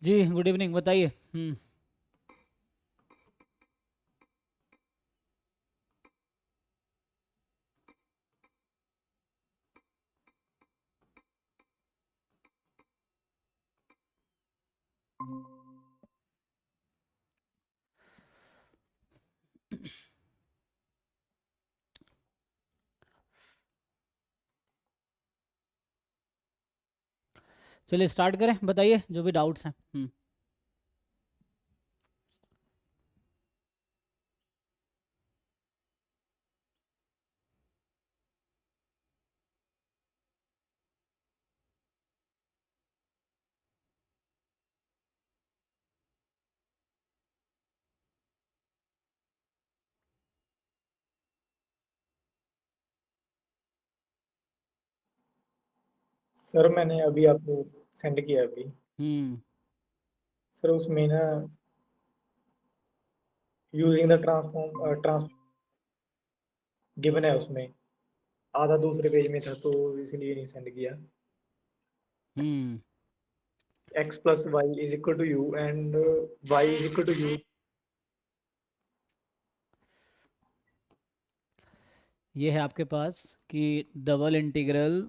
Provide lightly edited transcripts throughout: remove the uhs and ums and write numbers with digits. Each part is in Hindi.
जी गुड इवनिंग, बताइए। चलिए स्टार्ट करें, बताइए जो भी डाउट्स हैं। सर मैंने अभी आपको सेंड किया अभी। हम्म सर उसमें ना यूजिंग द ट्रांस गिवन है उसमें, आधा दूसरे पेज में था तो इसलिए नहीं सेंड किया। Hmm x plus y is equal to u and y is equal to u. ये है आपके पास कि double integral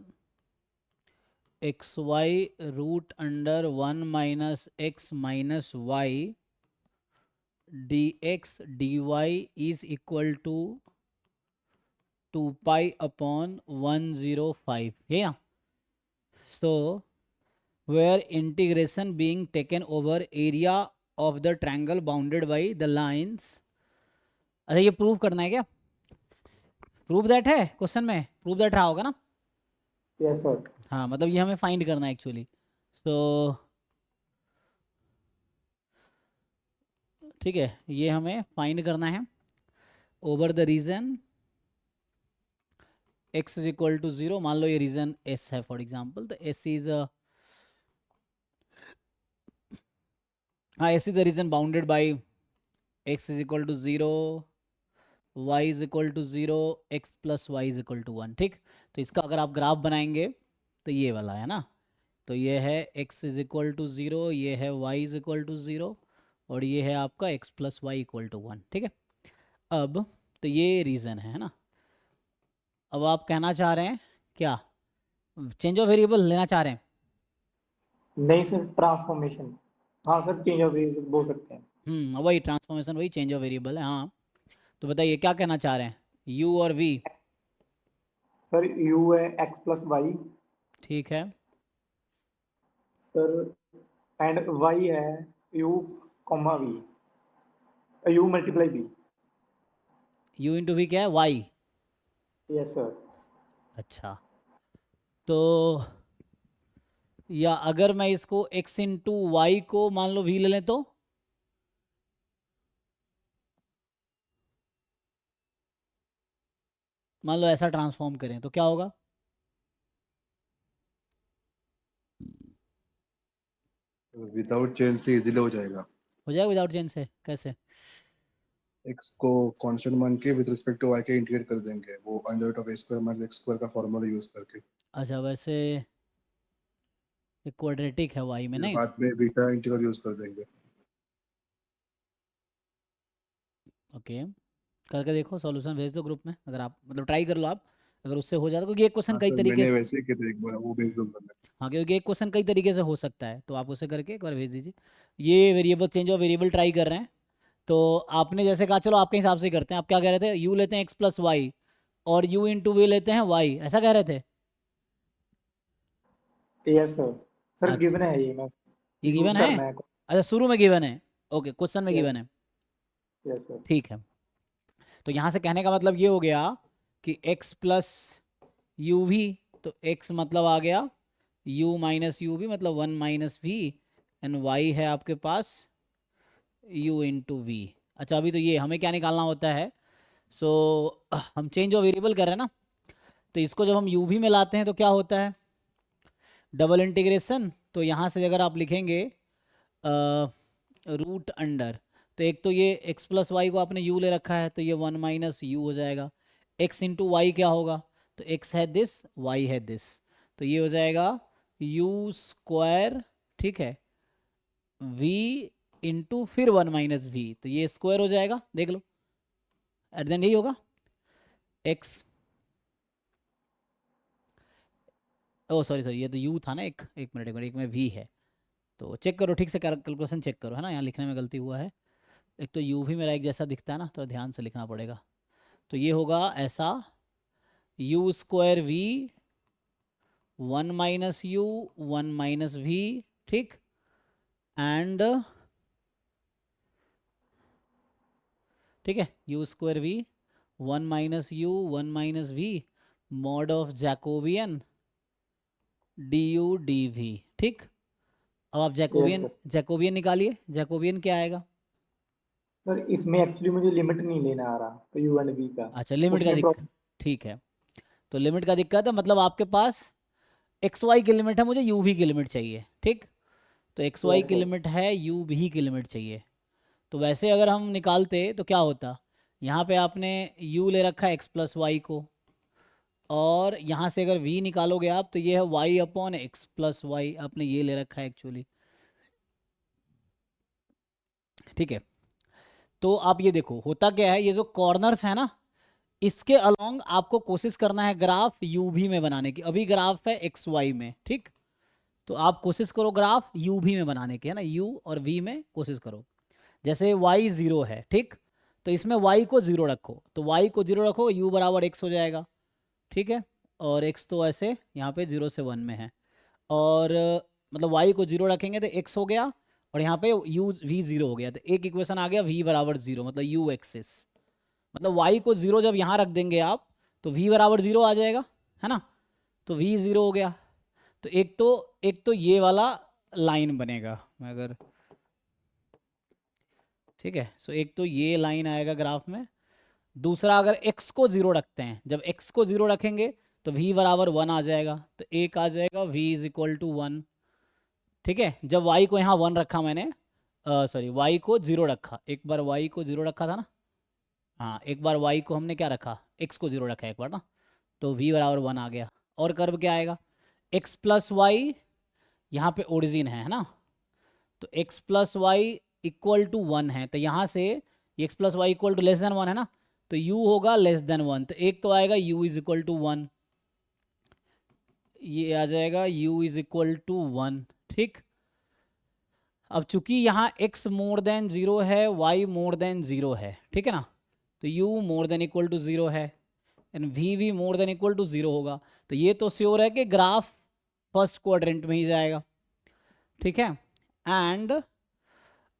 x y root under 1 - x - y d x d y is equal to 2 pi upon 105, है ना। सो where integration being taken over area of the triangle bounded by the lines। अच्छा, ये प्रूव करना है क्या? प्रूव दैट है क्वेश्चन में, प्रूव दैट रहा होगा ना। Yes sir. हाँ, मतलब ये हमें फाइंड करना है एक्चुअली। तो ठीक है, ये हमें फाइंड करना है over the region x is equal to 0। मान लो ये रीजन s है फॉर एग्जांपल, तो s इज हाँ, s is the region bounded by x is equal to 0, y is equal to 0, x plus y is equal to 1। ठीक, तो इसका अगर आप ग्राफ बनाएंगे तो ये वाला है ना। तो ये है x इज इक्वल टू 0, ये है y इज इक्वल टू 0, और ये है आपका x plus y equal to 1। ठीक है, अब तो ये रीज़न है ना। अब आप कहना चाह रहे हैं क्या, चेंज ऑफ वेरिएबल लेना चाह रहे हैं? नहीं सर, ट्रांसफॉर्मेशन। हाँ सर, चेंज ऑफ बोल सकते हैं। वही ट्रांसफॉर्मेशन, वही चेंज ऑफ वेरिएबल है, हाँ। तो बताइए क्या कहना चाह रहे हैं, u और v। सर यू है एक्स प्लस वाई ठीक है, सर, एंड वाई है u comma v, u multiply v. u into v क्या है, y। Yes sir. अच्छा, तो या अगर मैं इसको x इंटू वाई को मान लो v ले लें तो मान लो ऐसा ट्रांसफॉर्म करें तो क्या होगा? विदाउट चेंज से इजीली हो जाएगा। हो जाएगा विदाउट चेंज से, कैसे? एक्स को कांस्टेंट मान के विद रिस्पेक्ट टू वाई के इंटीग्रेट कर देंगे, वो under root of a square minus x square का फॉर्मूला यूज करके। अच्छा, वैसे क्वाड्रेटिक है y में, फिर नहीं? बाद में बीटा इंटीग्रल यूज कर देंगे। ओके, करके देखो, सॉल्यूशन भेज दो ग्रुप में, अगर आप मतलब ट्राई कर लो आप, अगर उससे हो जाता, क्योंकि एक क्वेश्चन हाँ कई सर, तरीके मैंने से, वैसे ही किया था एक बार, वो भेज दूंगा मैं। हाँ क्योंकि एक क्वेश्चन कई तरीके से हो सकता है, तो आप उसे करके एक बार भेज दीजिए। ये variable, change of variable try कर रहे हैं। तो आपने जैसे कहा, चलो आपके हिसाब से ही करते हैं, आप क्या कह रहे थे, u लेते हैं x प्लस वाई और u इंटू वी लेते हैं y, ऐसा कह रहे थे? Yes sir. सर अच्छा, गिवन है ये, मैं ये यूज गिवन है? करना है। अच्छा, शुरू में गिवन है, ओके, क्वेश्चन में यस। गिवन है। Yes sir. ठीक है, तो यहाँ से कहने का मतलब ये हो गया कि x प्लस यू वी, तो x मतलब आ गया u माइनस यू वी, मतलब 1 - v, एंड y है आपके पास u इंटू वी। अच्छा, अभी तो ये हमें क्या निकालना होता है, सो हम चेंज ऑफ वेरिएबल कर रहे हैं ना, तो इसको जब हम u भी में लाते हैं तो क्या होता है, डबल इंटीग्रेशन। तो यहाँ से अगर आप लिखेंगे रूट अंडर, तो एक तो ये x प्लस वाई को आपने u ले रखा है, तो ये 1 - u हो जाएगा। x इंटू वाई क्या होगा, तो x है दिस, y है दिस, तो ये हो जाएगा u स्क्वायर, ठीक है, v इंटू फिर 1 माइनस v, तो ये स्क्वायर हो जाएगा, देख लो एट द एंड यही होगा x, ओ सॉरी सॉरी ये तो u था ना, एक मिनट एक में v है, तो चेक करो ठीक से, कैलकुलेशन चेक करो, है ना, यहाँ लिखने में गलती हुआ है, एक तो u भी मेरा एक जैसा दिखता है ना, तो ध्यान से लिखना पड़ेगा, तो ये होगा ऐसा u square v 1 minus u 1 minus v, ठीक, एंड ठीक है u square v 1 minus u 1 minus v mod of Jacobian du dv, ठीक। अब आप जैकोबियन जैकोबियन निकालिए, जैकोबियन क्या आएगा? सर इसमें एक्चुअली मुझे लिमिट नहीं लेना आ रहा, तो यू एंड वी का। अच्छा लिमिट का उसमें दिक्कत, ठीक है, तो लिमिट का दिक्कत है, मतलब आपके पास एक्स वाई की लिमिट है, मुझे यू भी की लिमिट चाहिए, ठीक, तो एक्स वाई Yes, की sir. लिमिट है, यू भी की लिमिट चाहिए, तो वैसे अगर हम निकालते तो क्या होता, यहाँ पे आपने u ले रखा है x प्लस वाई को, और यहाँ से अगर v निकालोगे आप तो ये है y upon x plus y, आपने ये ले रखा है एक्चुअली, ठीक है। तो आप ये देखो होता क्या है, ये जो कॉर्नर्स है ना, इसके अलोंग आपको कोशिश करना है ग्राफ यू भी में बनाने की, अभी ग्राफ है एक्स वाई में, ठीक, तो आप कोशिश करो ग्राफ यू भी में बनाने की, है ना, यू और वी में कोशिश करो, जैसे y 0 है, ठीक, तो इसमें y को 0 रखो, तो y को 0 रखो, u बराबर x हो जाएगा, ठीक है, और x तो ऐसे यहाँ पे 0 से 1 में है, और मतलब y को 0 रखेंगे तो x हो गया, और यहाँ पे u v 0 हो गया, तो एक इक्वेशन आ गया v बराबर 0, मतलब u एक्सिस, मतलब y को 0 जब यहाँ रख देंगे आप तो v बराबर 0 आ जाएगा, है ना, तो v 0 हो गया, तो एक तो ये वाला लाइन बनेगा, मैं अगर ठीक है, सो एक तो ये लाइन आएगा ग्राफ में, दूसरा अगर x को 0 रखते हैं, जब x को 0 रखेंगे तो v बराबर 1 आ जाएगा, तो एक आ जाएगा v इज इक्वल टू 1, ठीक है, जब y को यहाँ 1 रखा मैंने, सॉरी y को 0 रखा, एक बार y को 0 रखा था ना, हाँ एक बार y को हमने क्या रखा, x को 0 रखा एक बार ना, तो v बराबर 1 आ गया, और कर्व क्या आएगा, x प्लस वाई, यहाँ पे ओरिजिन है ना, तो x plus y equal to 1 है, तो यहाँ से x plus y equal to less than 1 है ना, तो u होगा लेस देन 1, तो एक तो आएगा u इज इक्वल टू 1, ये आ जाएगा u इज इक्वल टू 1, ठीक। अब चूंकि यहाँ x मोर देन 0 है, y मोर देन 0 है, ठीक है ना, तो u more than equal to 0 है, एंड v भी मोर देन इक्वल टू 0 होगा, तो ये तो श्योर है कि ग्राफ फर्स्ट क्वाड्रेंट में ही जाएगा, ठीक है। एंड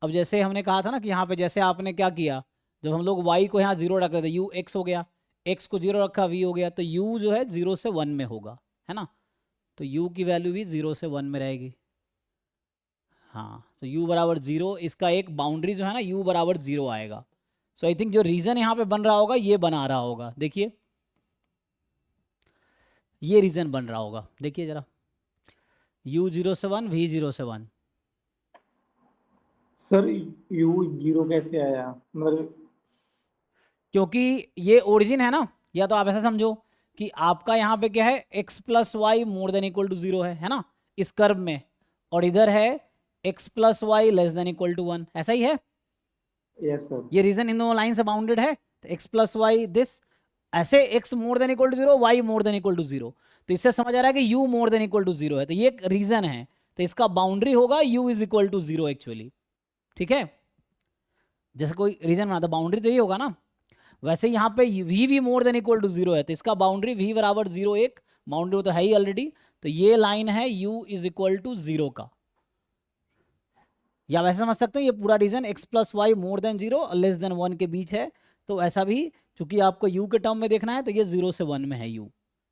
अब जैसे हमने कहा था ना कि यहाँ पे जैसे आपने क्या किया, जब हम लोग y को यहाँ 0 रख रहे थे, u x हो गया, x को 0 रखा v हो गया, तो u जो है 0 से 1 में होगा, है ना, तो u की वैल्यू भी 0 से 1 में रहेगी, हाँ, तो u बराबर 0, इसका एक बाउंड्री जो है ना u बराबर 0 आएगा, सो आई थिंक जो रीजन यहाँ पे बन रहा होगा ये बना रहा होगा, देखिए ये रीजन बन रहा होगा, देखिए जरा, u 0 से 1 v 0 से 1, सर यू 0 कैसे आया, मतलब क्योंकि ये ओरिजिन है ना, या तो आप ऐसा समझो कि आपका यहाँ पे क्या है, x plus y more than equal to 0 है ना, इस कर्व में, और इधर है x plus y less than equal to 1, ऐसा ही है, यस सर, ये रीजन इन दोनों लाइन से बाउंडेड है, तो x प्लस वाई दिस, ऐसे x more than equal to 0, y more than equal to 0, तो इससे समझ आ रहा है कि u more than equal to 0 है, तो ये एक रीजन है, तो इसका बाउंड्री होगा u is equal to 0 actually, ठीक है, जैसे कोई रीजन बनाता बाउंड्री तो यही होगा ना, वैसे यहाँ पे v भी मोर देन इक्वल टू 0 है, तो इसका बाउंड्री v बराबर 0 एक बाउंड्री तो है ही ऑलरेडी, तो ये लाइन है u इज इक्वल टू 0 का, या वैसे समझ सकते हैं ये पूरा region x plus y more than 0 और लेस देन 1 के बीच है, तो ऐसा भी चूंकि आपको u के टर्म में देखना है तो ये 0 से 1 में है u,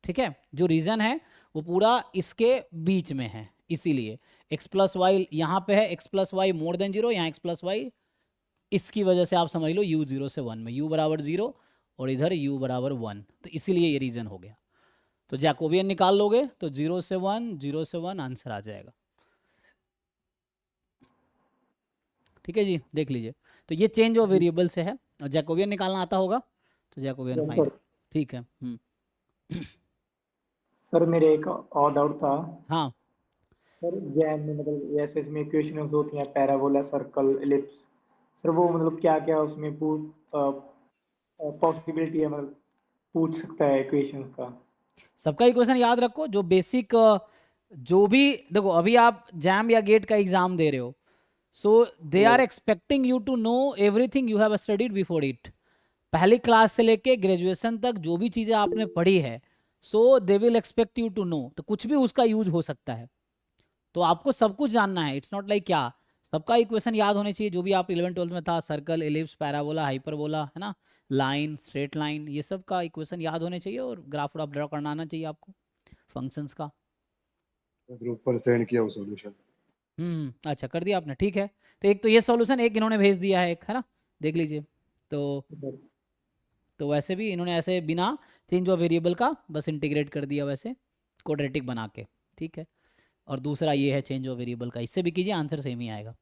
ठीक है, जो रीजन है वो पूरा इसके बीच में है, इसीलिए x प्लस वाई यहाँ पे है, x plus y more than 0, यहाँ x प्लस वाई, इसकी वजह से आप समझ लो u 0 से 1 में, u बराबर 0 और इधर u बराबर 1, तो इसीलिए ये रीजन हो गया, तो जैकोबियन निकाल लोगे तो 0 से 1 0 से 1 आंसर आ जाएगा, ठीक है जी, देख लीजिए, तो ये चेंज ऑफ वेरिएबल से है, और जैकोबियन निकालना आता होगा तो जैकोबियन यस फाइन, सर। ठीक है, सर मेरे एक और डाउट था, हाँ सर जैम में मतलब जैसे इसमें इक्वेशंस होती हैं पैराबोला सर्कल एलिप्स, सर वो मतलब क्या क्या उसमें पॉसिबिलिटी है, मतलब पूछ सकता है इक्वेशंस का। सबका इक्वेशन याद रखो, जो बेसिक जो भी देखो, अभी आप जैम या गेट का एग्जाम दे रहे हो, so they are expecting you to know everything you have studied before it. पहली क्लास से लेके ग्रेजुएशन तक जो भी चीजें आपने पढ़ी है, so they will expect you to know, तो कुछ भी उसका यूज हो सकता है, तो आपको सब कुछ जानना है। इट्स नॉट लाइक क्या सबका इक्वेशन याद होने चाहिए, जो भी आप 11th 12th में था, सर्कल, एलिप्स, पैराबोला, हाइपरबोला, है ना, लाइन, स्ट्रेट लाइन, ये सब का इक्वेशन याद होने चाहिए, और ग्राफ आप ड्रॉ करना आना चाहिए आपको फंक्शंस का। ग्रुप पर सेंड किया वो सॉल्यूशन। अच्छा कर दिया आपने, ठीक है। तो एक तो ये सॉल्यूशन एक इन्होंने भेज दिया है, एक है ना, देख लीजिए। तो वैसे भी इन्होंने ऐसे बिना चेंज ऑफ वेरिएबल का बस इंटीग्रेट कर दिया वैसे क्वाड्रेटिक बना के, ठीक है। और दूसरा ये है चेंज ऑफ वेरिएबल का, इससे भी कीजिए आंसर सेम ही आएगा।